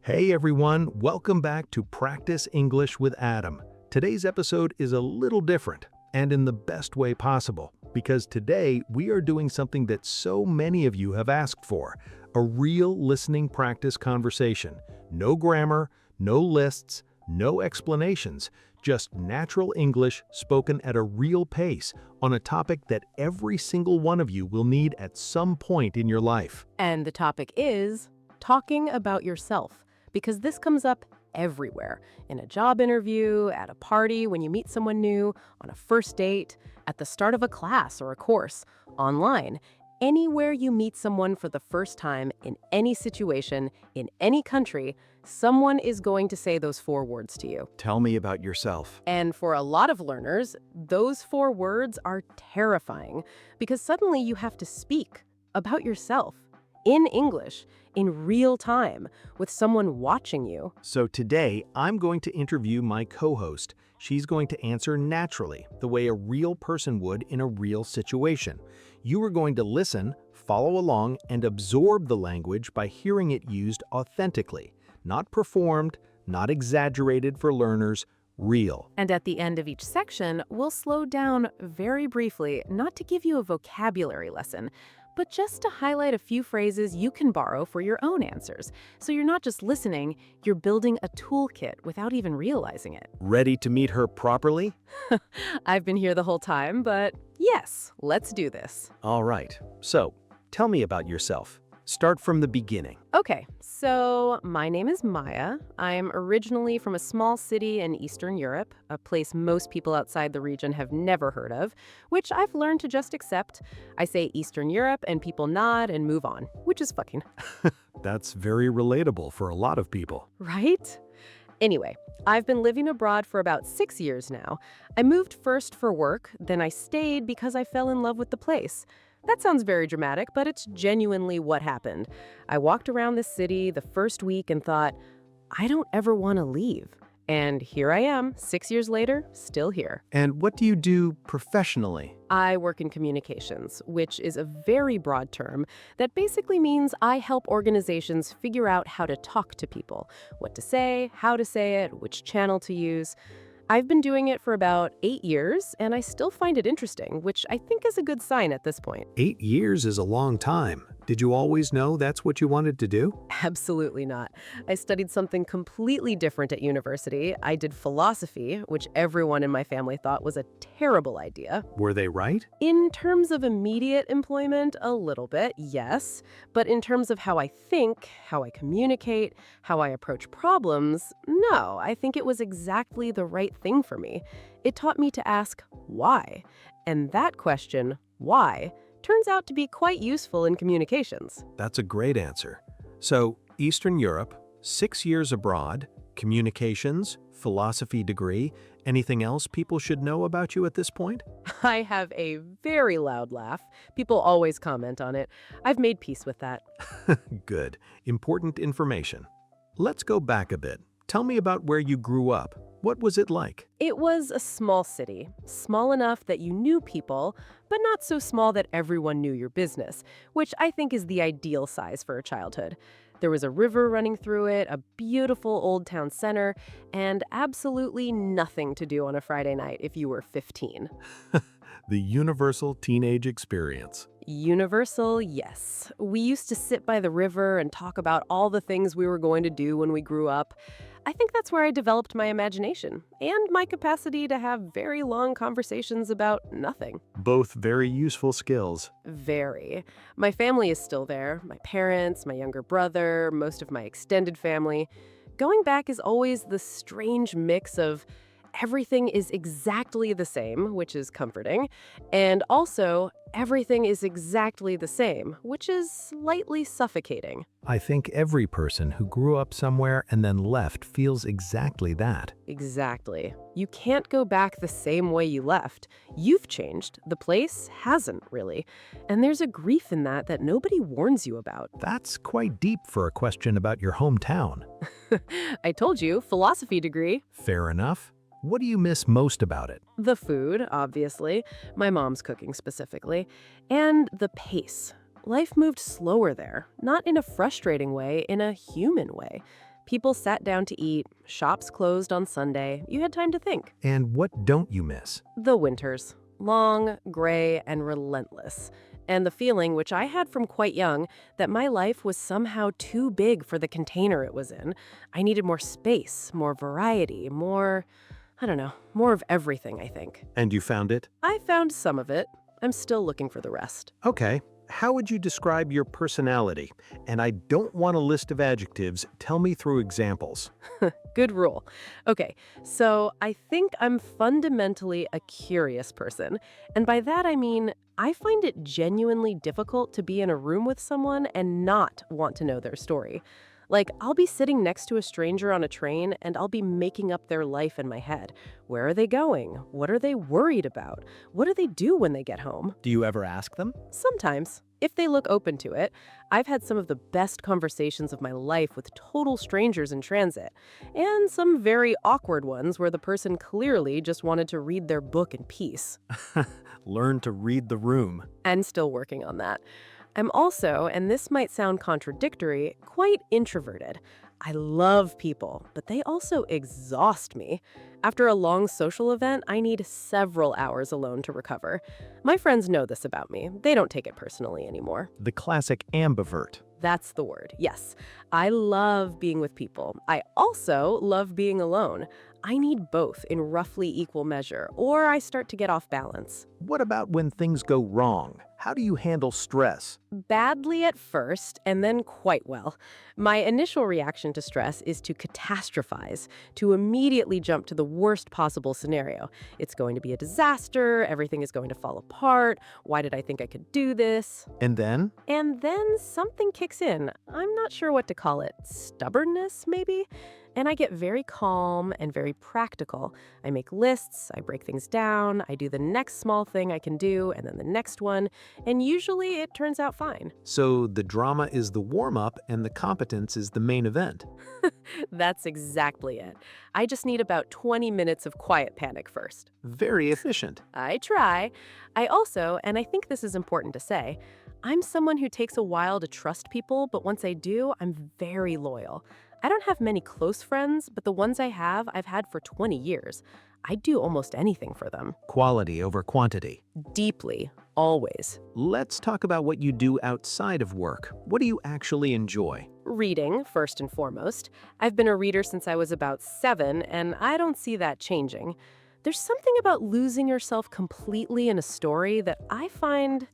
Hey everyone, welcome back to Practice English with Adam. Today's episode is a little different, and in the best way possible, because today we are doing something that so many of you have asked for, a real listening practice conversation. No grammar, no lists, no explanations, just natural English spoken at a real pace on a topic that every single one of you will need at some point in your life. And the topic is talking about yourself, because this comes up everywhere. In a job interview, at a party, when you meet someone new, on a first date, at the start of a class or a course, online. Anywhere you meet someone for the first time, in any situation, in any country, someone is going to say those four words to you. Tell me about yourself. And for a lot of learners, those four words are terrifying because suddenly you have to speak about yourself in English, in real time, with someone watching you. So today, I'm going to interview my co-host. She's going to answer naturally, the way a real person would in a real situation. You are going to listen, follow along, and absorb the language by hearing it used authentically, not performed, not exaggerated for learners, real. And at the end of each section, we'll slow down very briefly, not to give you a vocabulary lesson, but just to highlight a few phrases you can borrow for your own answers. So you're not just listening, you're building a toolkit without even realizing it. Ready to meet her properly? I've been here the whole time, but yes, let's do this. All right. So, tell me about yourself. Start from the beginning. Okay, so my name is Maya. I'm originally from a small city in Eastern Europe, a place most people outside the region have never heard of, which I've learned to just accept. I say Eastern Europe and people nod and move on, which is fucking. That's very relatable for a lot of people. Right? Anyway, I've been living abroad for about 6 years now. I moved first for work, then I stayed because I fell in love with the place. That sounds very dramatic, but it's genuinely what happened. I walked around this city the first week and thought, I don't ever want to leave. And here I am, 6 years later, still here. And what do you do professionally? I work in communications, which is a very broad term that basically means I help organizations figure out how to talk to people, what to say, how to say it, which channel to use. I've been doing it for about 8 years, and I still find it interesting, which I think is a good sign at this point. 8 years is a long time. Did you always know that's what you wanted to do? Absolutely not. I studied something completely different at university. I did philosophy, which everyone in my family thought was a terrible idea. Were they right? In terms of immediate employment, a little bit, yes. But in terms of how I think, how I communicate, how I approach problems, no, I think it was exactly the right thing for me. It taught me to ask why. And that question, why, turns out to be quite useful in communications. That's a great answer. So, Eastern Europe, 6 years abroad, communications, philosophy degree, anything else people should know about you at this point? I have a very loud laugh. People always comment on it. I've made peace with that. Good. Important information. Let's go back a bit. Tell me about where you grew up. What was it like? It was a small city, small enough that you knew people, but not so small that everyone knew your business, which I think is the ideal size for a childhood. There was a river running through it, a beautiful old town center, and absolutely nothing to do on a Friday night if you were 15. The universal teenage experience. Universal, yes. We used to sit by the river and talk about all the things we were going to do when we grew up. I think that's where I developed my imagination and my capacity to have very long conversations about nothing. Both very useful skills. Very. My family is still there. My parents, my younger brother, most of my extended family. Going back is always the strange mix of everything is exactly the same, which is comforting, and also everything is exactly the same, which is slightly suffocating. I think every person who grew up somewhere and then left feels exactly that. Exactly. You can't go back the same way you left. You've changed. The place hasn't, really. And there's a grief in that that nobody warns you about. That's quite deep for a question about your hometown. I told you, philosophy degree. Fair enough. What do you miss most about it? The food, obviously. My mom's cooking specifically. And the pace. Life moved slower there, not in a frustrating way, in a human way. People sat down to eat, shops closed on Sunday. You had time to think. And what don't you miss? The winters. Long, gray, and relentless. And the feeling, which I had from quite young, that my life was somehow too big for the container it was in. I needed more space, more variety, more, I don't know, more of everything, I think. And you found it? I found some of it. I'm still looking for the rest. Okay. How would you describe your personality? And I don't want a list of adjectives. Tell me through examples. Good rule. Okay, so I think I'm fundamentally a curious person. And by that I mean, I find it genuinely difficult to be in a room with someone and not want to know their story. Like, I'll be sitting next to a stranger on a train and I'll be making up their life in my head. Where are they going? What are they worried about? What do they do when they get home? Do you ever ask them? Sometimes, if they look open to it. I've had some of the best conversations of my life with total strangers in transit, and some very awkward ones where the person clearly just wanted to read their book in peace. Learn to read the room. And still working on that. I'm also, and this might sound contradictory, quite introverted. I love people, but they also exhaust me. After a long social event, I need several hours alone to recover. My friends know this about me. They don't take it personally anymore. The classic ambivert. That's the word, yes. I love being with people. I also love being alone. I need both in roughly equal measure, or I start to get off balance. What about when things go wrong? How do you handle stress? Badly at first, and then quite well. My initial reaction to stress is to catastrophize, to immediately jump to the worst possible scenario. It's going to be a disaster, everything is going to fall apart, why did I think I could do this? And then? And then something kicks in. I'm not sure what to call it. Stubbornness, maybe? And I get very calm and very practical. I make lists, I break things down, I do the next small thing I can do, and then the next one, and usually it turns out fine. So the drama is the warm-up and the competence is the main event. That's exactly it. I just need about 20 minutes of quiet panic first. Very efficient. I try. I also, and I think this is important to say, I'm someone who takes a while to trust people, but once I do, I'm very loyal. I don't have many close friends, but the ones I have, I've had for 20 years. I'd do almost anything for them. Quality over quantity. Deeply, always. Let's talk about what you do outside of work. What do you actually enjoy? Reading, first and foremost. I've been a reader since I was about 7, and I don't see that changing. There's something about losing yourself completely in a story that I find,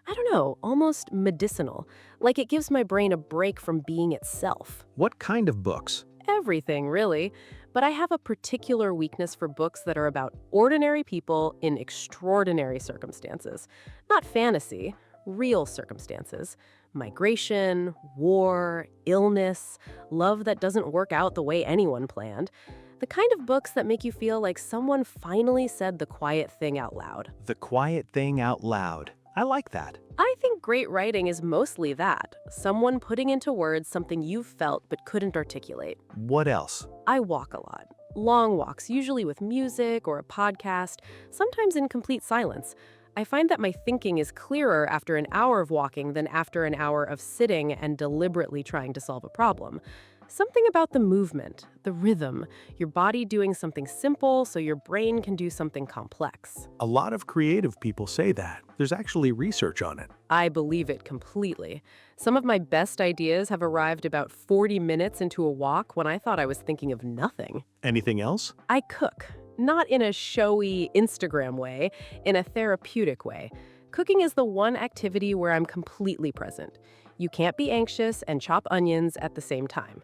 I don't know, almost medicinal. Like it gives my brain a break from being itself. What kind of books? Everything, really. But I have a particular weakness for books that are about ordinary people in extraordinary circumstances. Not fantasy, real circumstances. Migration, war, illness, love that doesn't work out the way anyone planned. The kind of books that make you feel like someone finally said the quiet thing out loud. The quiet thing out loud. I like that. I think great writing is mostly that. Someone putting into words something you've felt but couldn't articulate. What else? I walk a lot. Long walks, usually with music or a podcast, sometimes in complete silence. I find that my thinking is clearer after an hour of walking than after an hour of sitting and deliberately trying to solve a problem. Something about the movement, the rhythm, your body doing something simple so your brain can do something complex. A lot of creative people say that. There's actually research on it. I believe it completely. Some of my best ideas have arrived about 40 minutes into a walk when I thought I was thinking of nothing. Anything else? I cook, not in a showy Instagram way, in a therapeutic way. Cooking is the one activity where I'm completely present. You can't be anxious and chop onions at the same time.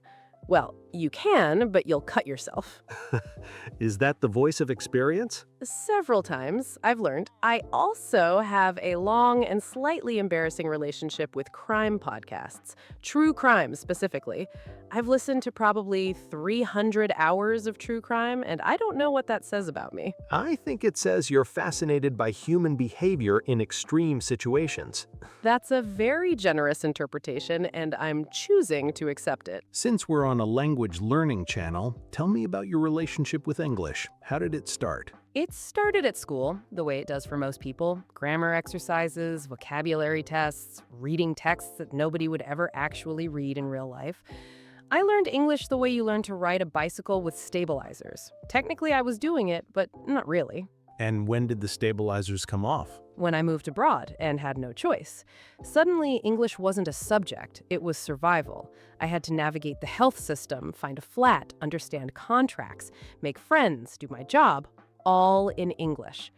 Well, you can, but you'll cut yourself. Is that the voice of experience? Several times, I've learned. I also have a long and slightly embarrassing relationship with crime podcasts, true crime specifically. I've listened to probably 300 hours of true crime, and I don't know what that says about me. I think it says you're fascinated by human behavior in extreme situations. That's a very generous interpretation, and I'm choosing to accept it. Since we're on a language learning channel, tell me about your relationship with English. How did it start? It started at school, the way it does for most people. Grammar exercises, vocabulary tests, reading texts that nobody would ever actually read in real life. I learned English the way you learn to ride a bicycle with stabilizers. Technically, I was doing it, but not really. And when did the stabilizers come off? When I moved abroad and had no choice. Suddenly, English wasn't a subject, it was survival. I had to navigate the health system, find a flat, understand contracts, make friends, do my job, all in English.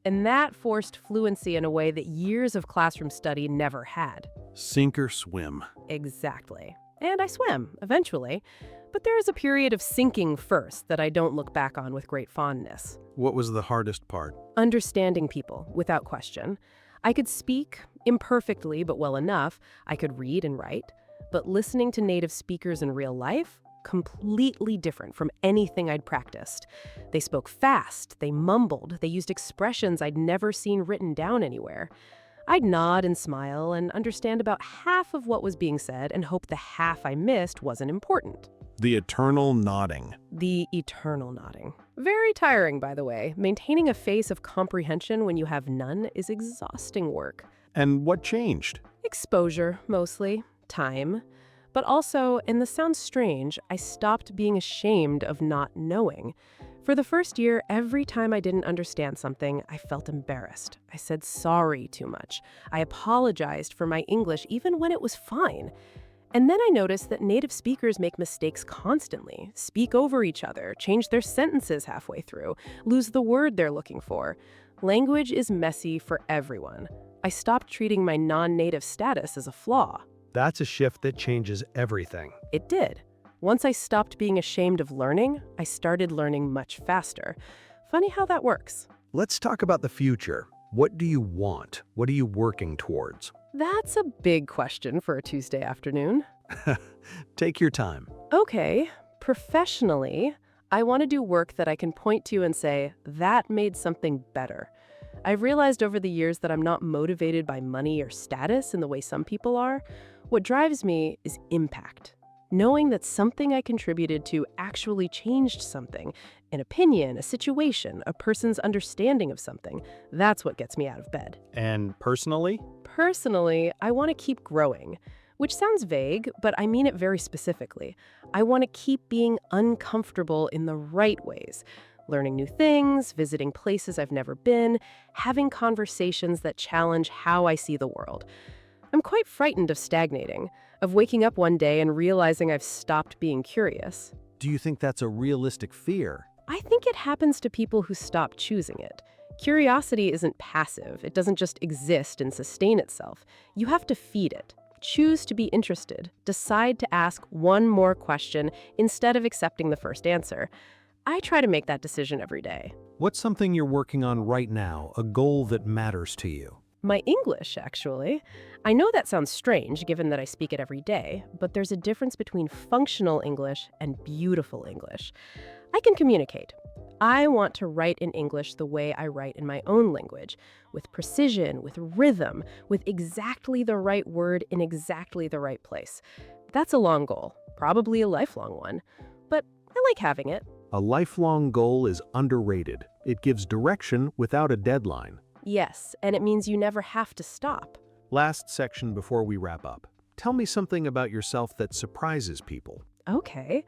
And that forced fluency in a way that years of classroom study never had. Sink or swim. Exactly. And I swam, eventually. But there is a period of sinking first that I don't look back on with great fondness. What was the hardest part? Understanding people, without question. I could speak, imperfectly but well enough. I could read and write. But listening to native speakers in real life, completely different from anything I'd practiced. They spoke fast, they mumbled, they used expressions I'd never seen written down anywhere. I'd nod and smile and understand about half of what was being said and hope the half I missed wasn't important. The eternal nodding. The eternal nodding. Very tiring, by the way. Maintaining a face of comprehension when you have none is exhausting work. And what changed? Exposure, mostly. Time. But also, and this sounds strange, I stopped being ashamed of not knowing. For the first year, every time I didn't understand something, I felt embarrassed. I said sorry too much. I apologized for my English even when it was fine. And then I noticed that native speakers make mistakes constantly, speak over each other, change their sentences halfway through, lose the word they're looking for. Language is messy for everyone. I stopped treating my non-native status as a flaw. That's a shift that changes everything. It did. Once I stopped being ashamed of learning, I started learning much faster. Funny how that works. Let's talk about the future. What do you want? What are you working towards? That's a big question for a Tuesday afternoon. Take your time. Okay, professionally, I want to do work that I can point to and say, that made something better. I've realized over the years that I'm not motivated by money or status in the way some people are. What drives me is impact. Knowing that something I contributed to actually changed something, an opinion, a situation, a person's understanding of something, that's what gets me out of bed. And personally? Personally, I want to keep growing, which sounds vague, but I mean it very specifically. I want to keep being uncomfortable in the right ways. Learning new things, visiting places I've never been, having conversations that challenge how I see the world. I'm quite frightened of stagnating, of waking up one day and realizing I've stopped being curious. Do you think that's a realistic fear? I think it happens to people who stop choosing it. Curiosity isn't passive. It doesn't just exist and sustain itself. You have to feed it. Choose to be interested. Decide to ask one more question instead of accepting the first answer. I try to make that decision every day. What's something you're working on right now, a goal that matters to you? My English, actually. I know that sounds strange given that I speak it every day, but there's a difference between functional English and beautiful English. I can communicate. I want to write in English the way I write in my own language, with precision, with rhythm, with exactly the right word in exactly the right place. That's a long goal, probably a lifelong one, but I like having it. A lifelong goal is underrated. It gives direction without a deadline. Yes, and it means you never have to stop. Last section before we wrap up. Tell me something about yourself that surprises people. Okay.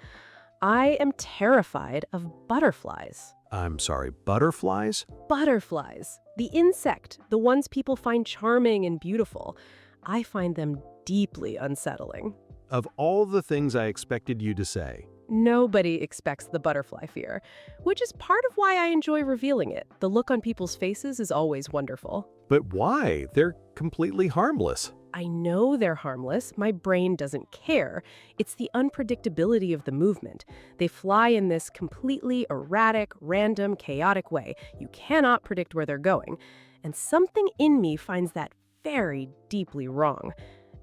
I am terrified of butterflies. I'm sorry, butterflies? Butterflies. The insect, the ones people find charming and beautiful. I find them deeply unsettling. Of all the things I expected you to say. Nobody expects the butterfly fear, which is part of why I enjoy revealing it. The look on people's faces is always wonderful. But why? They're completely harmless. I know they're harmless. My brain doesn't care. It's the unpredictability of the movement. They fly in this completely erratic, random, chaotic way. You cannot predict where they're going. And something in me finds that very deeply wrong.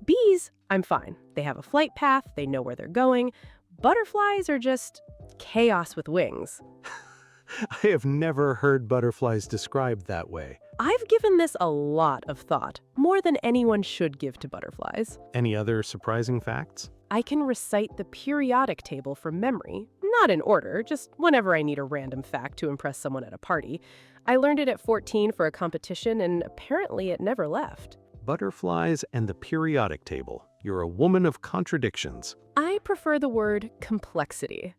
Bees, I'm fine. They have a flight path. They know where they're going. Butterflies are just chaos with wings. I have never heard butterflies described that way. I've given this a lot of thought, more than anyone should give to butterflies. Any other surprising facts? I can recite the periodic table from memory, not in order, just whenever I need a random fact to impress someone at a party. I learned it at 14 for a competition, and apparently it never left. Butterflies and the periodic table. You're a woman of contradictions. I prefer the word complexity.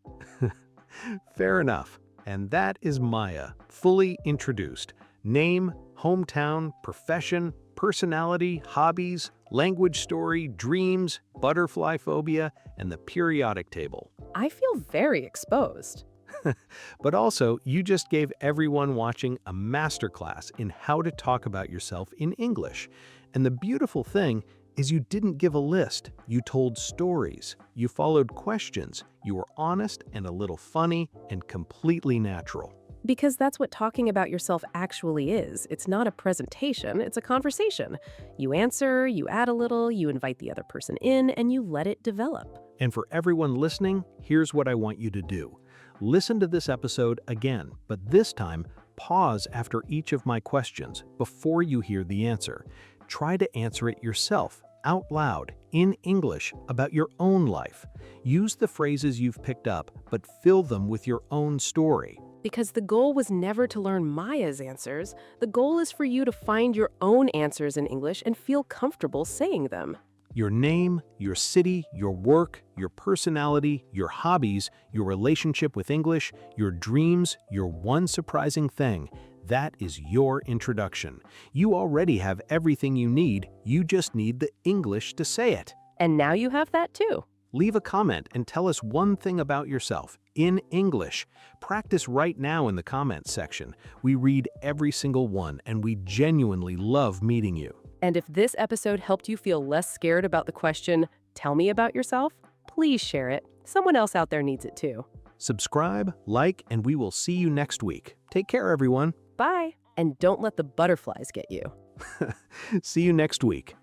Fair enough. And that is Maya, fully introduced. Name, hometown, profession, personality, hobbies, language story, dreams, butterfly phobia, and the periodic table. I feel very exposed. But also, you just gave everyone watching a masterclass in how to talk about yourself in English. And the beautiful thing is you didn't give a list. You told stories. You followed questions. You were honest and a little funny and completely natural. Because that's what talking about yourself actually is. It's not a presentation, it's a conversation. You answer, you add a little, you invite the other person in, and you let it develop. And for everyone listening, here's what I want you to do. Listen to this episode again, but this time, pause after each of my questions before you hear the answer. Try to answer it yourself, out loud, in English, about your own life. Use the phrases you've picked up, but fill them with your own story. Because the goal was never to learn Maya's answers. The goal is for you to find your own answers in English and feel comfortable saying them. Your name, your city, your work, your personality, your hobbies, your relationship with English, your dreams, your one surprising thing. That is your introduction. You already have everything you need. You just need the English to say it. And now you have that too. Leave a comment and tell us one thing about yourself in English. Practice right now in the comments section. We read every single one, and we genuinely love meeting you. And if this episode helped you feel less scared about the question, "Tell me about yourself," please share it. Someone else out there needs it too. Subscribe, like, and we will see you next week. Take care, everyone. Bye. And don't let the butterflies get you. See you next week.